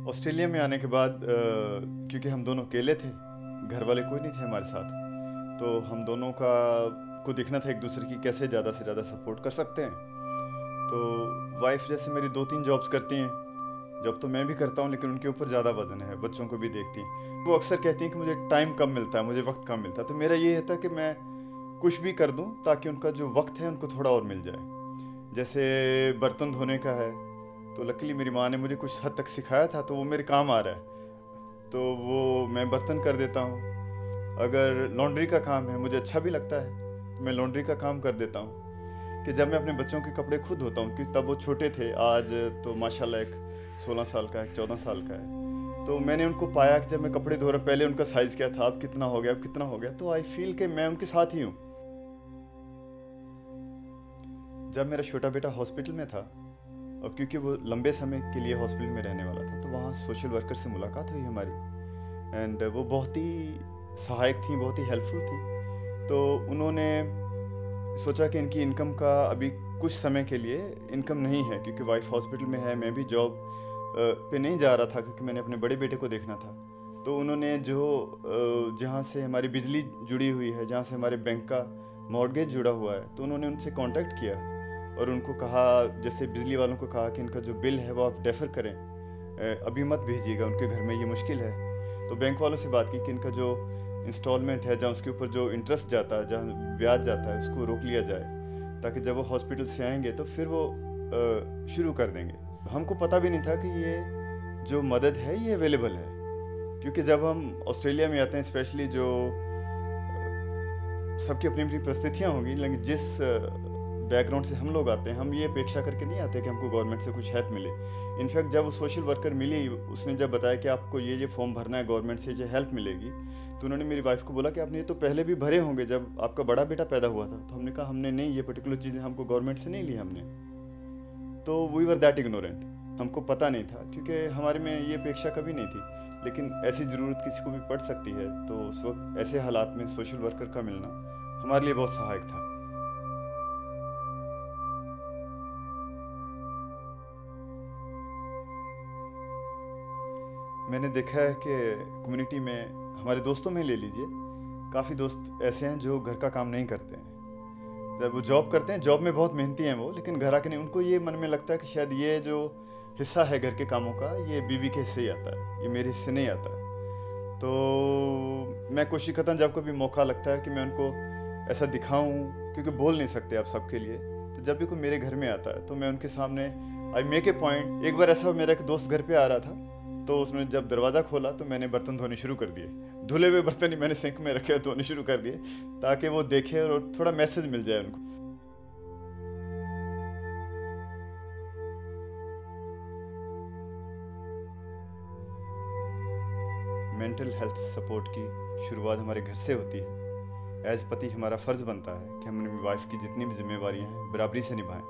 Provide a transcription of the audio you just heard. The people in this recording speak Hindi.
ऑस्ट्रेलिया में आने के बाद क्योंकि हम दोनों अकेले थे, घर वाले कोई नहीं थे हमारे साथ, तो हम दोनों का को देखना था एक दूसरे की कैसे ज़्यादा से ज़्यादा सपोर्ट कर सकते हैं। तो वाइफ जैसे मेरी 2-3 जॉब्स करती हैं। जॉब तो मैं भी करता हूँ, लेकिन उनके ऊपर ज़्यादा वजन है, बच्चों को भी देखती हैं। वो अक्सर कहती हैं कि मुझे टाइम कम मिलता है, मुझे वक्त कम मिलता है। तो मेरा ये था कि मैं कुछ भी कर दूँ ताकि उनका जो वक्त है उनको थोड़ा और मिल जाए। जैसे बर्तन धोने का है, तो लकीली मेरी माँ ने मुझे कुछ हद तक सिखाया था, तो वो मेरे काम आ रहा है, तो वो मैं बर्तन कर देता हूँ। अगर लॉन्ड्री का काम है, मुझे अच्छा भी लगता है, तो मैं लॉन्ड्री का काम कर देता हूँ। कि जब मैं अपने बच्चों के कपड़े खुद धोता हूँ, क्योंकि तब वो छोटे थे, आज तो माशाल्लाह एक 16 साल का है, एक 14 साल का है। तो मैंने उनको पाया कि जब मैं कपड़े धो रहा, पहले उनका साइज़ क्या था, अब कितना हो गया, अब कितना हो गया, तो आई फील कि मैं उनके साथ ही हूँ। जब मेरा छोटा बेटा हॉस्पिटल में था, और क्योंकि वो लंबे समय के लिए हॉस्पिटल में रहने वाला था, तो वहाँ सोशल वर्कर से मुलाकात हुई हमारी। एंड वो बहुत ही सहायक थी, बहुत ही हेल्पफुल थी। तो उन्होंने सोचा कि इनकी इनकम का अभी कुछ समय के लिए इनकम नहीं है, क्योंकि वाइफ हॉस्पिटल में है, मैं भी जॉब पे नहीं जा रहा था, क्योंकि मैंने अपने बड़े बेटे को देखना था। तो उन्होंने जहाँ से हमारी बिजली जुड़ी हुई है, जहाँ से हमारे बैंक का मॉर्गेज जुड़ा हुआ है, तो उन्होंने उनसे कांटेक्ट किया और उनको कहा, जैसे बिजली वालों को कहा कि इनका जो बिल है वो आप डेफर करें, अभी मत भेजिएगा, उनके घर में ये मुश्किल है। तो बैंक वालों से बात की कि इनका जो इंस्टॉलमेंट है, जहाँ उसके ऊपर जो इंटरेस्ट जाता है, जहाँ ब्याज जाता है, उसको रोक लिया जाए, ताकि जब वो हॉस्पिटल से आएंगे तो फिर वो शुरू कर देंगे। हमको पता भी नहीं था कि ये जो मदद है ये अवेलेबल है, क्योंकि जब हम ऑस्ट्रेलिया में आते हैं, स्पेशली जो सबकी अपनी अपनी परिस्थितियाँ होंगी, लेकिन जिस बैकग्राउंड से हम लोग आते हैं, हम ये अपेक्षा करके नहीं आते कि हमको गवर्नमेंट से कुछ हेल्प मिले। इनफैक्ट जब वो सोशल वर्कर मिली, उसने जब बताया कि आपको ये फॉर्म भरना है, गवर्नमेंट से ये हेल्प मिलेगी, तो उन्होंने मेरी वाइफ को बोला कि आपने ये तो पहले भी भरे होंगे जब आपका बड़ा बेटा पैदा हुआ था। तो हमने कहा हमने नहीं, ये पर्टिकुलर चीज़ें हमको गवर्नमेंट से नहीं ली हमने। तो वी वर दैट इग्नोरेंट, हमको पता नहीं था, क्योंकि हमारे में ये अपेक्षा कभी नहीं थी। लेकिन ऐसी ज़रूरत किसी को भी पड़ सकती है, तो उस वक्त ऐसे हालात में सोशल वर्कर का मिलना हमारे लिए बहुत सहायक था। मैंने देखा है कि कम्युनिटी में, हमारे दोस्तों में ले लीजिए, काफ़ी दोस्त ऐसे हैं जो घर का काम नहीं करते हैं। जब वो जॉब करते हैं, जॉब में बहुत मेहनती हैं वो, लेकिन घर आके नहीं, उनको ये मन में लगता है कि शायद ये जो हिस्सा है घर के कामों का, ये बीवी के हिस्से ही आता है, ये मेरे हिस्से नहीं आता है। तो मैं कोशिश करता हूँ जब कभी मौका लगता है कि मैं उनको ऐसा दिखाऊं, क्योंकि बोल नहीं सकते आप सबके लिए। तो जब भी कोई मेरे घर में आता है तो मैं उनके सामने आई मेक ए पॉइंट। एक बार ऐसा, मेरा एक दोस्त घर पे आ रहा था, तो उसने जब दरवाज़ा खोला तो मैंने बर्तन धोने शुरू कर दिए। धुले हुए बर्तन ही मैंने सिंक में रखे, धोने शुरू कर दिए, ताकि वो देखे और थोड़ा मैसेज मिल जाए उनको। मेंटल हेल्थ सपोर्ट की शुरुआत हमारे घर से होती है। एज पति हमारा फ़र्ज़ बनता है कि हम अपनी वाइफ की जितनी भी जिम्मेवारियां हैं बराबरी से निभाएं।